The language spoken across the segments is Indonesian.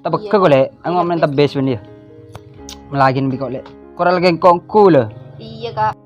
Tapos ka gole, ang mga mental base niya. Malagin bi gole. Koral lagi kong cool. Iya kak.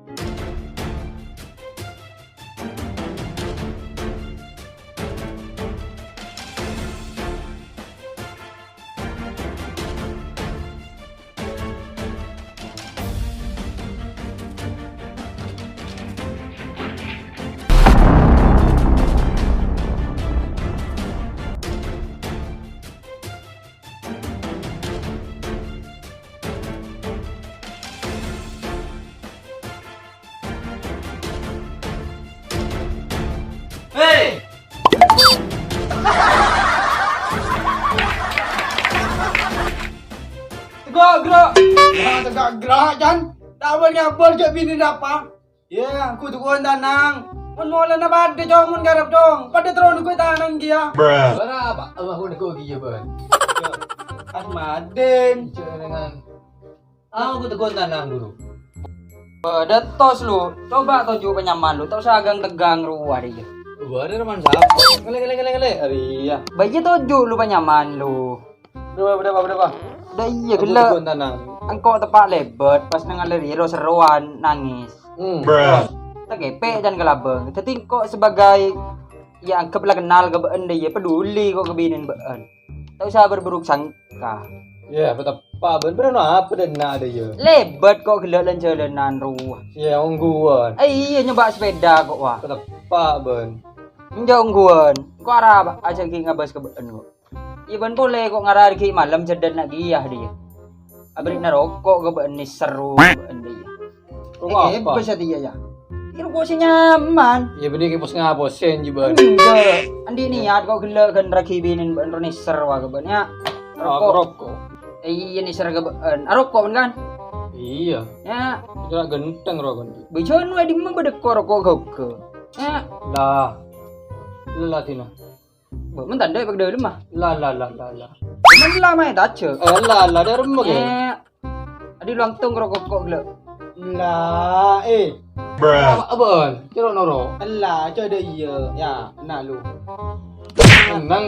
Hei! Tegak-gerak! Jangan tegak-gerak, Jan! Tawar ngabal je bini dapa? Ya, aku tukuan tanang. Mun mola na bade jong mun garap jong. Pada terus aku tanang dia. Berapa? Aku nak pergi je ban. Asmaden. Dengan aku teguan tanang dulu. Pada tos lu, coba tunjuk penyaman lu, tau sagang tegang ruah dia. Ada teman siapa? Kale. Iya. Bayi tunjuk lu penyaman lu. Berapa? Dah iya Aku gila. teguan tanang. Engkau tepak lebet pas nang lero seruan nangis. Tak gepek dan kelabang. Tapi kok sebagai ya anggaplah kenal ke beun dia peduli kok kebinin beun. Tak usah berburuk sangka. Ya, betul. Pak ban benar apa dan nak ada je. Lebet kok gelak lan jalanan ruah. Ya, ungguan. Iya nyoba sepeda kok wah. Betul. Pak ban. Njau ungguan. Kok arah aja ki ngabas ke beun kok. Iban boleh kok ngarah ki malam cedan nak giyah dia. Abrik na rokok ke beun ni seru beun dia. Rumah apa? Bisa dia ya. Ini kok sih nyaman. Ya benar ke pos ngapos sen je ban. Enggak. Andi niat kok gelak kan rakibinin beun ni ser wah ke beun ya. Rokok. Iya ni ser ke beun. Rokok kan? Iya. Ya. Kira genteng rokok. Bijon we di mah bedekor rokok kau ke. Ya. Lah. Lah tina. Men tanda pag dulu mah. Lah. Men lama ya tace. Lah dah remuk ke. Adi luang tung rokok kok gelak. Lah, Abang, kira noro. Allah, coba ada iya. Ya, nak lu. Nang.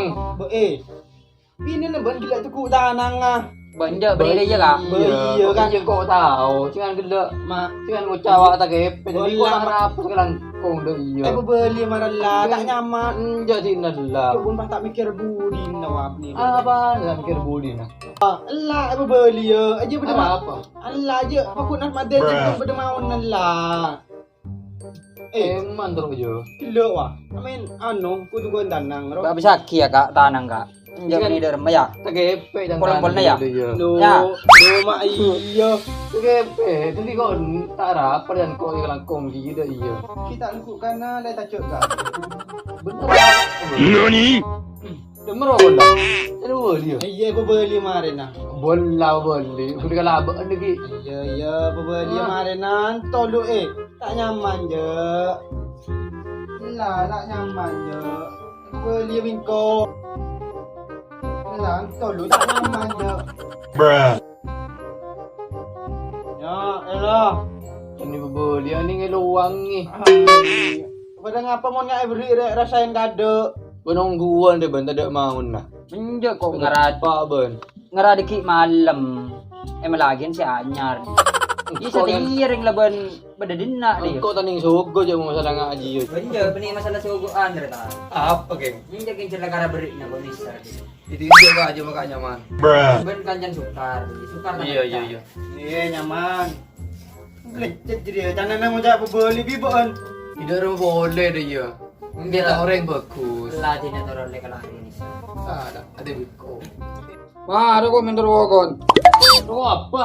Bini na ban gila tukuk tanang ah. Banja beri dia kak. Iya kan. Iya kau tahu, jangan gelak. Mak, Jangan ngucawa tak kepe. Jadi kau Bola, nak apa sekarang kau dah iya. aku beli marala tak nyaman. Jadi nalah. Kau pun tak mikir budi nawab ni. Apa nak mikir budi nak? Allah, aku beli ya. Aja pada mak. Apa? Allah aja, aku nak maden je pada mau Allah. Eman terus je. Gila wah. Amin, anu, ku tukun tanang. Gak bisa ki ya kak tanang kak. Jangan ni derem ya. Tak kepe dan Polang-polang ya? Lu, Ya. lu mak iya. Tak kepe. Jadi kau tak rapar dan kau yang langkong gitu iya. Kita aku kana lai tak cek kak. Benar. Nani? Demar apa dah? Ada boleh. Iya, aku beli kemarin nah. Bola boleh. Aku dah laba lagi. Iya, aku beli kemarin nah. Tolu tak nyaman je. Lah, tak nyaman je. Aku beli bingko. Lah, tolu tak nyaman je. Ya, elah. Ini boleh. Ini ngeluang ni. Pada ngapa mau ngai beri rasain kado? Penungguan dia ben tak ada mau nah. Menja kok ngarad Pak ben. ngaradiki malam. Malagin si anyar. Isa tiring laban badadina dia. Kau tanding sugo je masalah ngaji je. Menja beni masalah suguan reta. Apa ke? Menja kin cila kara beri na bonisa. Itu juga aja makanya man. Ben kanjan sukar. Sukar. Iya. Iya nyaman. Lecet jadi jangan nang ngajak beli bibon. Tidak boleh deh ya. Dia orang yang bagus. Lah tidak teroleh kalau ini. Ada biko. Wah, ada kok mentor wakon. Ro apa?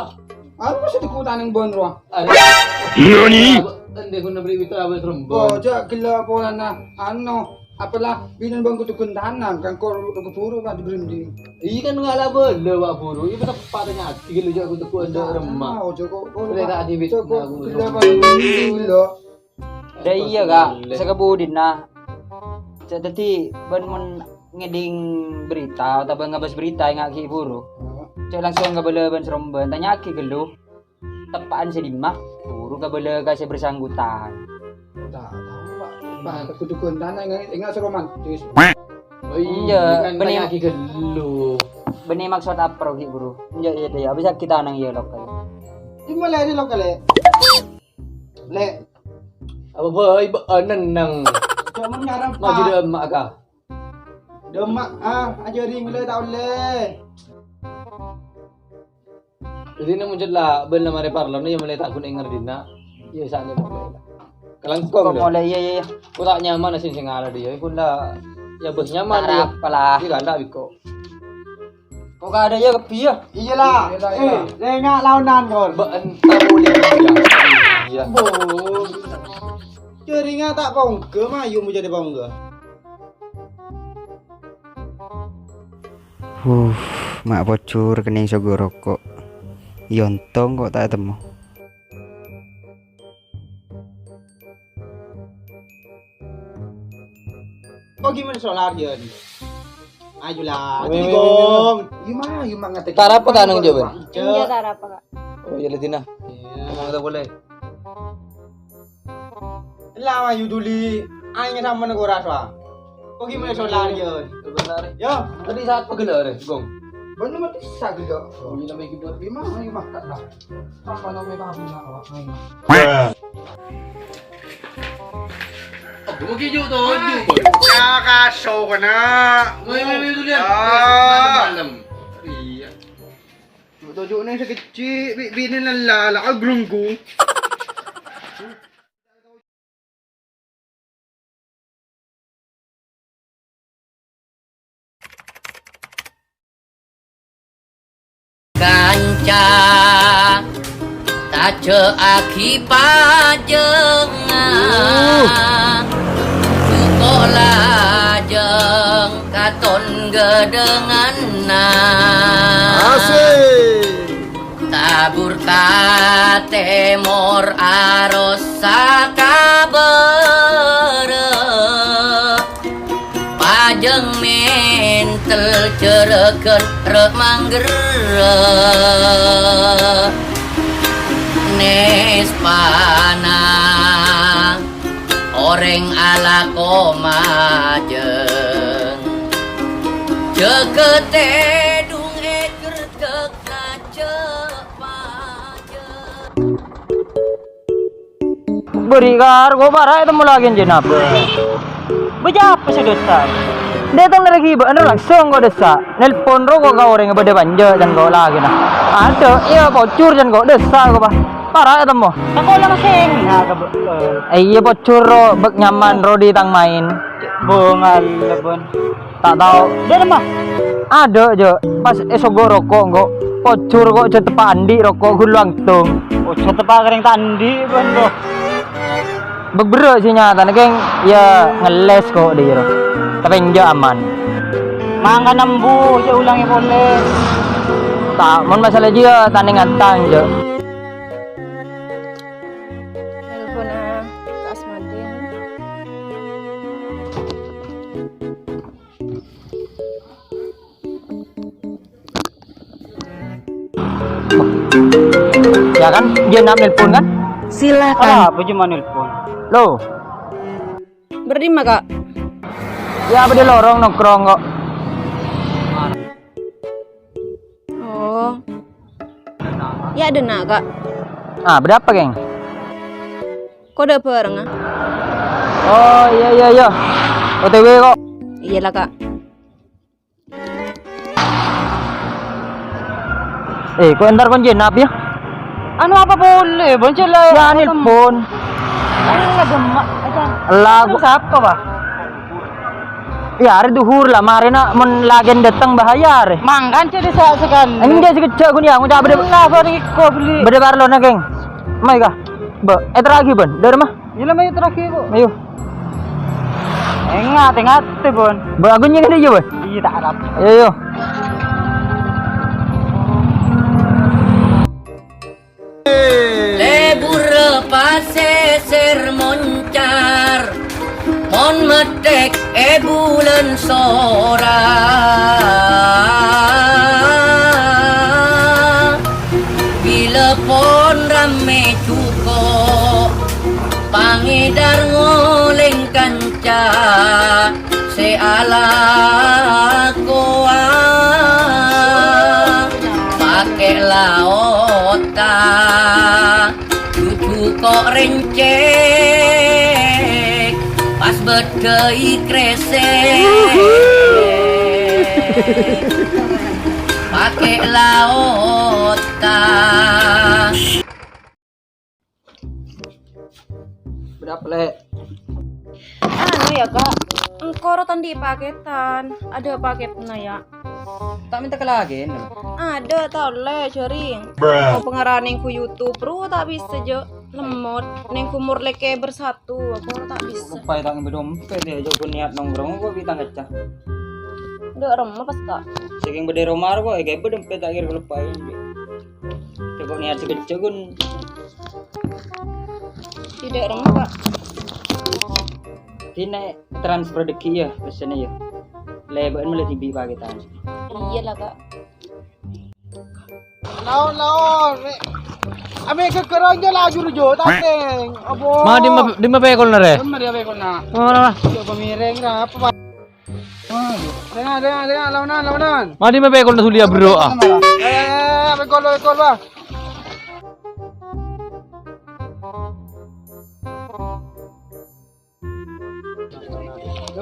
Aku masih dikutan ng bon ro. Nani? Tanda ko na beri itu abis rembang. Oh, jak gila pola na ano, apalah binan bang kutukuntanan kan ko puro ba berhenti. Iya kan nggak lah boleh wak buru. Iya betul patahnya hati lu juga untuk anda remah. Oh, joko ko. Mereka ada bit na aku. Gila ba gila. Da iya kak, sa kabudin na. Jadi ban mon ngeding berita atau bang ngabas berita yang aki buru. Cek langsung kabalaban seromban tanya aki gelu. Tepaan sa lima, buru kabala kasi bersangkutan. Tak tahu pak. Bah kutukuntanan ingat romantis. Oh iya, kan benih- banyak lagi gelu. Benih maksud apa rogi buru? Iya iya, bisa kita nang iya lokal. Di mana ni lokal le? Le, Apa boy, nenang. cuma ngarang Mau jadi pak. emak kah? Demak ajaring le tak boleh. Jadi ini muncul lah, benar mari parlon ni yang mulai tak guna ingat dina. Iya saatnya mulai lah. Kalang Kok kong dah. mulai iya iya. Kau tak nyaman nasi sing ala dia. Kau lah, ya bos nyaman dia. Tarap lah. Dia kan tak biko. Kok gak ada ya kepi ya? Iyalah. Le ngak launan kor. Baan tak boleh dia. Iya. Boh. Jaringan tak bongke mayu mau jadi bongke. Mak bocor kening sogo rokok. Yontong kok tak temu. Kok gimana solar dia ni? Ayolah, Weh, gong. Gimana ngatek. Tarap apa kanang jawaban? Iya tara apa kak? Oh iya Tina. Memang tak boleh. Lah ayu duli. Aing sama negara swa. Kok gimana solar dia? Benar. Yo, Tadi saat pegelar gong. bener mati sak gitu. Oh iya namanya kita. Gimana ayo makan lah. Sama nama kami nak awak. Aku mau keju tu. Ya kaso ka na. Wei tu dia. Malam. Iya. Tujuk ni sekecil, bini lala agrungku. Kanca tace aki pajengan Sukola jeng katon gedengan Tabur ka temor aros sakabere Pajeng mentel cereken remanggere Nes panang Oreng ala komajeng Cekete dung eker tek cepajeng Beri kar, kok parah itu mulai jenap. Bejapa sih dosa? Datang lagi bener langsung kau desa. Nelpon ro kau orang yang beda panja dan kau lagi nah. Ada, iya bocor dan kau desa kau bah. Parah itu mo. Kau lang sing. Iya bocor ro, bek nyaman ro di tang main. Bungal lebon. Tak tahu. Dia mah. Ada aja. Pas esok go rokok kok. Bocor kok cetepa andi rokok guluang tung. Oh cetepa kering tandi bondo. Beberapa sih nyata, neng ya ngeles kok dia. Tapi enggak aman. Mangga nambu, saya ulangi boleh. Tak, mon masalah dia tanding antang je. Telepon Kak Asmadin. Ya kan, dia nak nelpon kan? Silakan. Apa cuma nelpon? Lo, Berdima kak. ya apa dia lorong nongkrong kok? Oh. Ya ada nak kak. Ah, berapa geng? Kode bareng ah? Oh iya. OTW kok. Iyalah kak. Kok ntar kon jenap ya? Anu apa boleh, boncel lah. Ya nelpon. Lagu siapa, Pak? Ya, hari duhur lah, mari nak men lagen datang bahaya re. Mangkan jadi sekali. Ini dia sekejap kun ya, udah bede. Lah, sorry kau beli. Bede barlo na geng. Mai kah? Ba, lagi ban. Dari mah? Ini mayu terakhir kok. Ayo. Ingat bon. Ba agun yang ini je, Ban. Iya tak ada. Ayo. Lebur paseser moncar mon medek bulan sora bila pon rame cuko pangidar ngoleng kanca seala koa pakai laota cucu kok rencek pas bedei kresek pakai laota. Berapa le? Anu ya kak, engkau tadi paketan, ada paketnya ya. Tak minta ke lagi. Ada tau le cering. Kau pengarah nengku YouTube, bro tak bisa jo lemot. Nengku murleke bersatu, aku tak bisa. Supaya tak ngambil dompet ya, jauh niat nongkrong kok kita ngecah. Udah remah pas kak. Saking bede romar kok, kayak dompet akhir kelupain. Coba niat sekejap kun. Tidak remah kak. Kini transfer deki ya, pesannya ya. Lebaran mulai tibi paketan. Iya lah kak. Laon. Ame kekeranya laju rujo tateng. Abo. Ma di ma pekol na re. Bener ya bekon na. Mana? Coba mireng ra apa. Dengar launan. Ma di ma pekol na sulia bro ah. Bekol ba.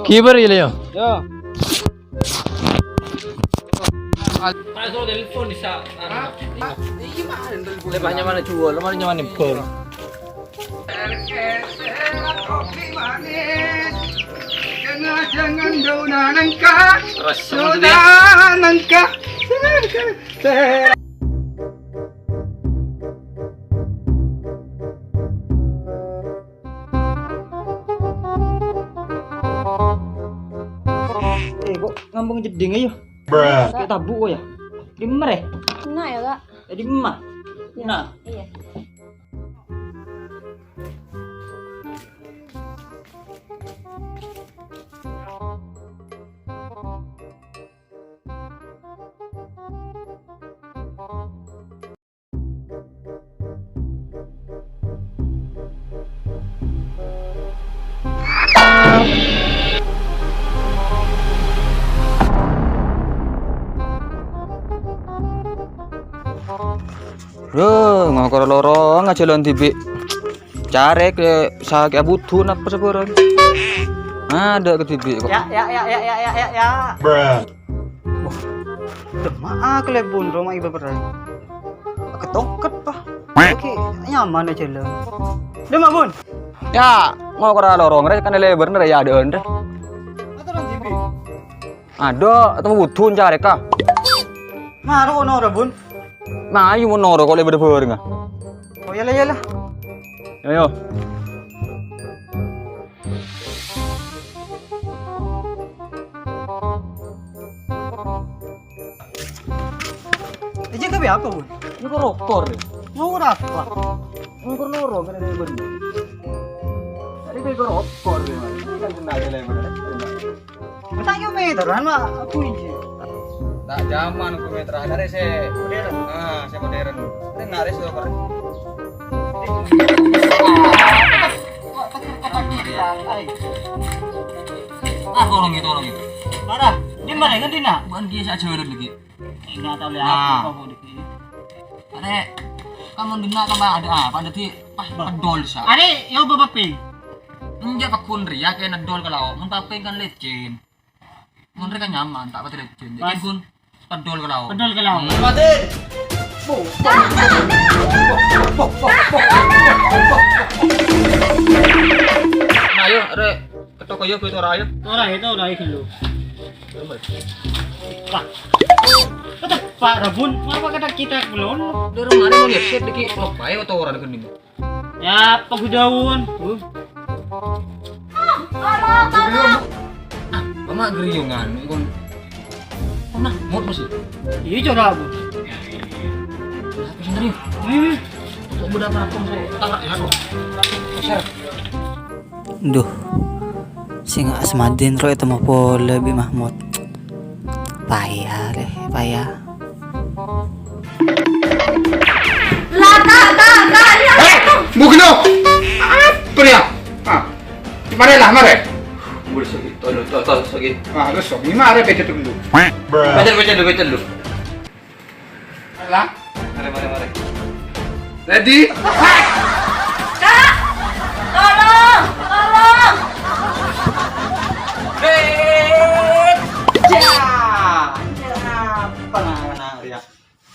Kibar ile yo. Yo. Lebahnya mana cuol, mana nyaman pom. Jangan daun nangka. Kok ngambung jeding aja. Kayak tabuk kok ya. Di mer ya? Nah ya kak. Di emak. Nah. Iya. Duh, ngakor lorong aja jalan tibi. Cari ke sakit butuh apa sebarang. Ada ke tibi kok. Ya. Demak kelebon rumah ibu berai. Ketoket pak. Oke, nyaman aja lah. Demak bun. Ya, ngakor lorong rek kan lebar nih ya ada ende. Aturan TV. Ada, atau butuh cari kah? Ngaruh ono bun. Nah, ayo mau noro kok lebar bareng. Oh yalah. Ayo. Ije kabe apa bun? Ini kok rokor ya? Ngawur apa? Ngangkur loro kan ada lebar. Tadi kayak rokor ya. Ini kan kena ada lebar. Tak yo meteran mak aku ije. Tak zaman aku metra dari saya modern. Ah, saya modern. Ini naris tuh keren. Tolong itu. Mana? Di mana kan Dina? Bukan dia saja urut lagi. Enggak tahu Ah. apa kok di. Ada kamu dengar tambah ada apa? Ada ti pedol sa. Are yo babapi. Enggak pakun ria kayak nedol kalau mun pape kan lecin. Mun kan nyaman tak pati lecin. Jadi pun pedol kalau. Pedol kalau. Mati. to kayo kuwi ora ayo. Ora kilo. Pak. Kata Pak Rabun, ngapa kata kita belum? Dari mana mau lihat diki ngapain atau orang gini? Ya, pagudawon. Mama geriyungan, ikon. Mana? Mot masih. Iya coba bu. Apa sendiri? Kok budak apa so tangak ya kok. Share. Duh, sing asmadin ro itu mah pole bi Mahmud. Payah. Bukan lo. Pria. Di mana lah mare? Boleh sakit. Tol sakit. Terus so, ini mare pecet dulu. Betul lu. Lah, Mari. ready?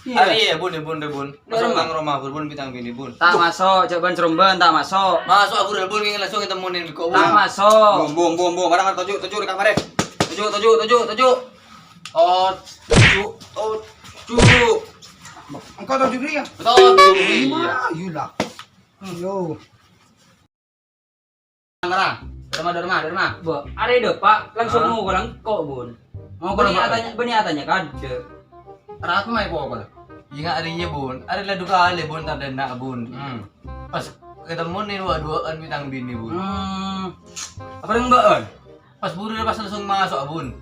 Hari ya bun. Masuk bang rumah bun bintang bini bun. Tak masuk, coba serumben tak masuk. Masuk aku bun ingin langsung kita munin di kau. Tak masuk. Bom. Barang tujuh di kamar. Tujuh. Oh, tujuh. Engkau tahu juga ya? Betul. Yulah. Yo. Derma. Bu, ada ide Pak, langsung mau golang kok bun. Mau golang tanya kade. Kenapa mai po ko? Ingat harinya bun. Ada lah dua kali bun tak ada nak bun. Pas ketemu nih dua-duaan bintang bini bun. Apa yang mbak? Pas buru pas langsung masuk bun.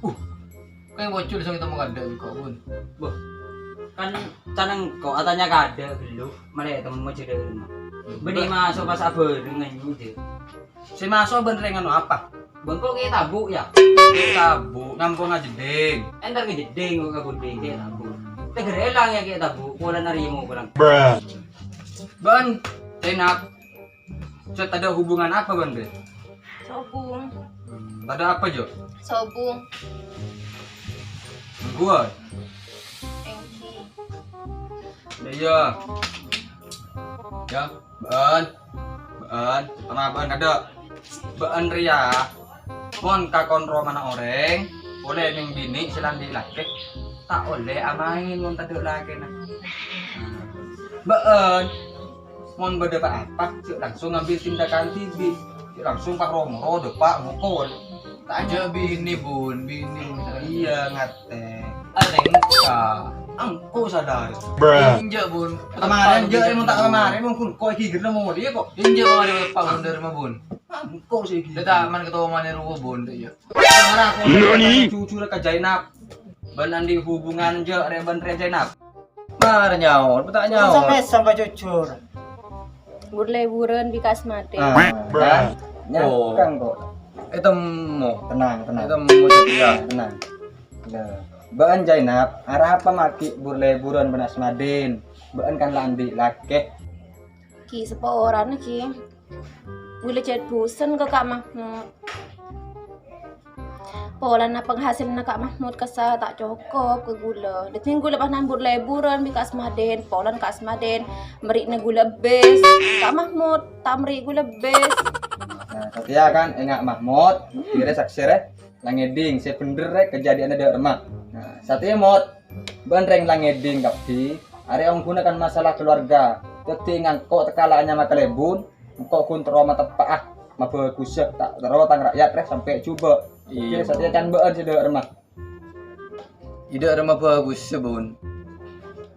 Kayak bocor langsung kita mau ada kok bun. Bu, kan canang kok atanya kade dulu. Mana temen mau cerita rumah. Beni masuk pas apa dengan itu. Si masuk bener nganu apa? Bun kok kayak tabuk ya? Tabu, nampung aja ding. Entar ngejedeng kok kabuding kayak tabuk. Tegere lang ya kayak tabuk. Wala narimo ko lang. Ban, tenak. So, ada hubungan apa ban be? Sobung. Ada apa Jo? Sobung. Gua. Engki. Iya. Ya, ban. Sama ban ada. Ban ria. Mon kakon mana orang. Boleh ning bini silang dilake. Tak oleh amain mon taduk lagi nah. Ban. Mon berdebat apa? Cik langsung ngambil tindakan tibi. Cik langsung pak Romo depak mukul. Tak aja bini bun. Iya ngate. Ada engka. Angko sadar. Injak bun. Kemarin je emang tak kemarin emang kun kau iki gerna mau dia kok. Injak mau ada pak bun dari rumah bun. Angko sih iki. Kita aman ketemu mana rumah bun tu ya. Mana aku cucu ka Jainab. Banan di hubungan je reban Jainab. Mar nyaut, betak nyaut. Sampai jujur. Burle-buren bikas mate. Nyakang kok. Itu mau. Tenang. Itu mau setia. Tenang. Baan Jainab, arah apa maki burle-buron benas madin. Baan kan landi lake. Ki sepaoran ki. Boleh jadi bosan ke Kak Mahmud. Pola na penghasil na Kak Mahmud kasa tak cukup ke gula. Deting gula pas nambur leburan bi kasmaden, pola kasmaden, meri na gula bes. Kak Mahmud tak meri gula bes. Nah, tapi ya kan enggak Mahmud, kira saksire langeding saya bener kejadian ada remah. Nah, satunya mod benreng langeding tapi are ong gunakan masalah keluarga. Teti ngangkok tekalaannya makalebun, engkau kun trauma tepak maba kusek tak terawatang rakyat sampai coba. Iya, satunya kan beun sudah remah. Tidak remah bagus sebun.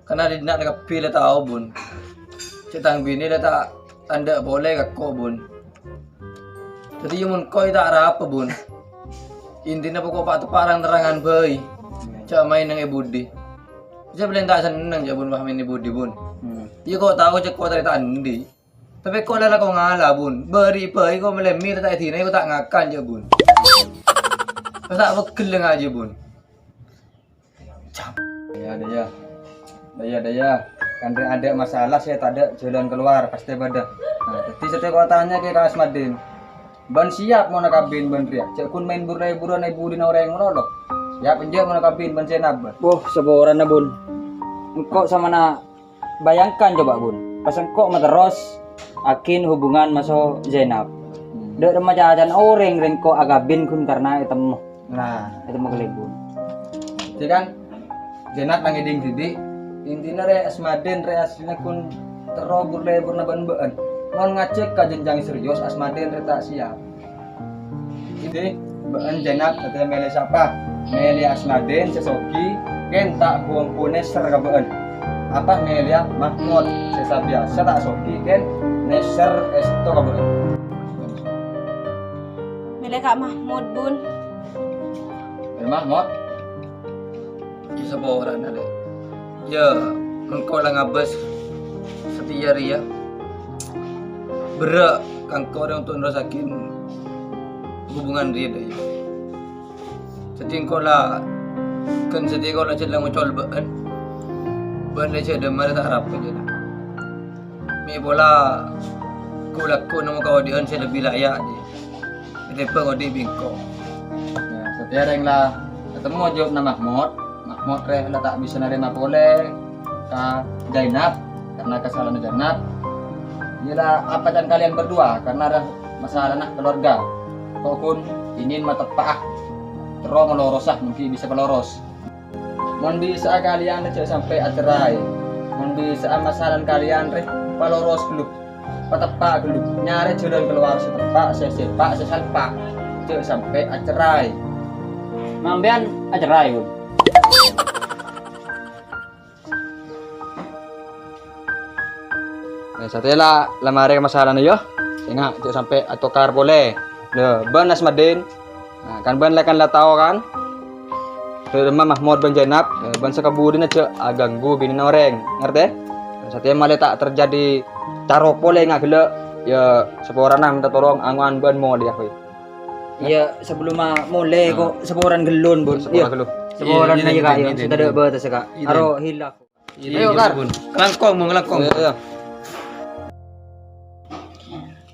Karena di nak nak pilih tahu bun. Cetang bini dah tak tanda boleh ke kau bun. Jadi mun kau tak apa bun. Intinya pokok pak teparang terangan bayi. Cak main dengan budi. Saya boleh tak senang cak bun paham ini budi bun. Iya kau tahu cak kau tak tandi. Tapi kau lala kau ngalah bun. Beri bayi kau melemi tak ini kau tak ngakan cak bun. Kau tak bekeleng aja bun. Daya. Kan ada masalah saya tak ada jalan keluar pasti pada. Nah, jadi setiap kau tanya ke Kak Asmadin. Ban siap mau nakabin ban ria. Cek kun main burai-burai naik budi na orang ngono. Siap penjak mau nakabin ban senab. Boh, seboran na bun. Engkau sama na bayangkan coba bun. Pas engkau terus akin hubungan masuk Zainab. Dek remaja jajan orang rengko agabin kun karena item Nah, kelebun. jadi kan jenat nang eding didik intinya re asmaden re aslinya kun terobur lebur na ban-ban mon ngecek ka jenjang serius asmaden re tak siap jadi ban jenat katanya mele siapa mele asmaden sesoki ken tak buang pune ser ka ban apa mele Mahmud sesa biasa tak soki ken neser esto ka ban Milih Kak Mahmud bun. Mahmud Bisa bawa orang ada. Ya, engkau lah ngabas setiap hari ya. Berak kangkau dia untuk ngerasakin hubungan dia dah ya. Jadi engkau lah kan setiap kau lah celang ngocol ban. Ban dia cedera mana tak harap aja dah. Mi bola kau laku nama kau dia saya lebih layak dia. Jadi kau dia bingkau. ya setiap yang lah ketemu jawab nama Mahmud re lah tak bisa nerima boleh ka Zainab karena kesalahan Zainab. Yalah apa dan kalian berdua karena ada masalah anak keluarga. Kau pun ingin matepah terus melorosah mungkin bisa meloros. Mon bisa kalian aja sampai acerai. Mon bisa masalah kalian re paloros dulu. Patepak dulu nyari jalan keluar setepak sesepak sesalpak cek sampai acerai. Mambean ajarai bun. Setelah lamari ke masalah na yo, ingat cek sampai atokar boleh. Le ban asmadin. Nah, kan ban lekan lah tahu kan. Rumah Mahmud ban Zainab, ban sekabudin aja ganggu bini orang, ngerti? Setelah malah tak terjadi caro boleh ngak gele ya seorang nak minta tolong angan ban mau dia kowe. Iya sebelum mulai kok seporan gelun bun. Iya. Seporan Iya, aja kak ya. iya, Sudah ada batas kak. Aro hilaf. Ayo Kar. Kelangkong mau kelangkong. Iya.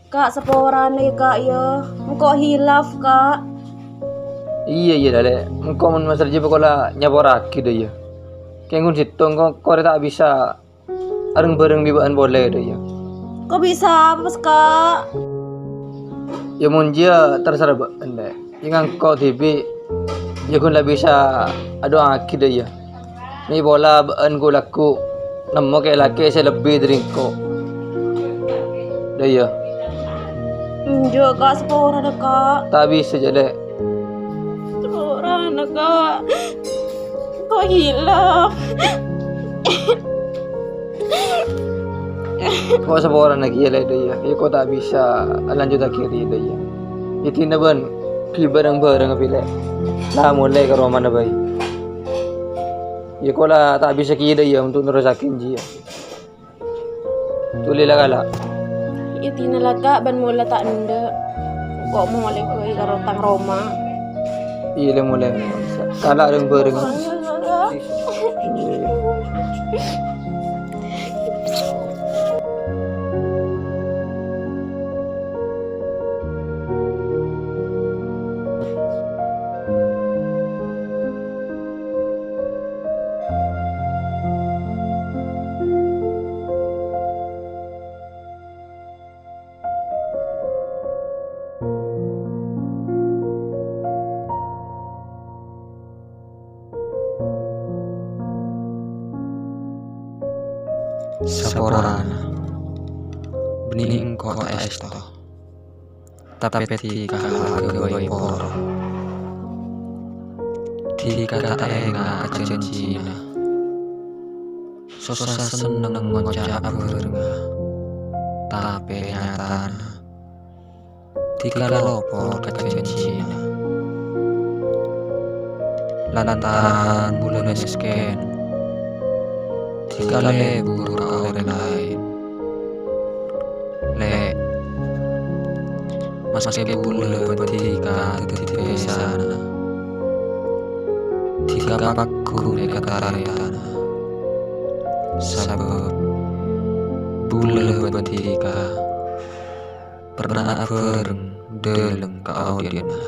Kak seporane Kak ya. Engkau hilaf Kak. Iya dah. Engkau mun masar je pokola nyaboraki dah ya. Kengun sitong kau tak bisa bareng-bareng bibaan boleh dah ya. Kok bisa apa Kak? Ya mun dia terserah anda. Yang kau TV ya kun lah bisa ado aki dah ya. Ni bola baan ku laku namo ke laki saya lebih dari kau. Dah ya. Enjo Kak seporane Kak. Tak bisa je dek. Seporane Kak. Kok hilaf? Kau seorang lagi ya dah ya. Ya kau tak bisa lanjut akhiri dah ya. Itu na ban ki bareng-bareng apile. Lah mulai ke rumah na bay. Ya kau lah tak bisa ki dah ya untuk nerusakin dia. Tulilah kala. Ya tinalah Kak ban mula tak nda. Kok mau mulai ke karotang Roma. Iya mulai. Kala bareng-bareng. Saporana bening kota esto tapi tika hagawai poro tika enga kacencina sosa seneng ngocap berenga tapi nyatana tika lopo kacencina lantaran bulan sken tika lebur orang lain le masih bulan bertika di sana tika paku nekatariana sabab bulan bertika pernah bareng dalam keaudiana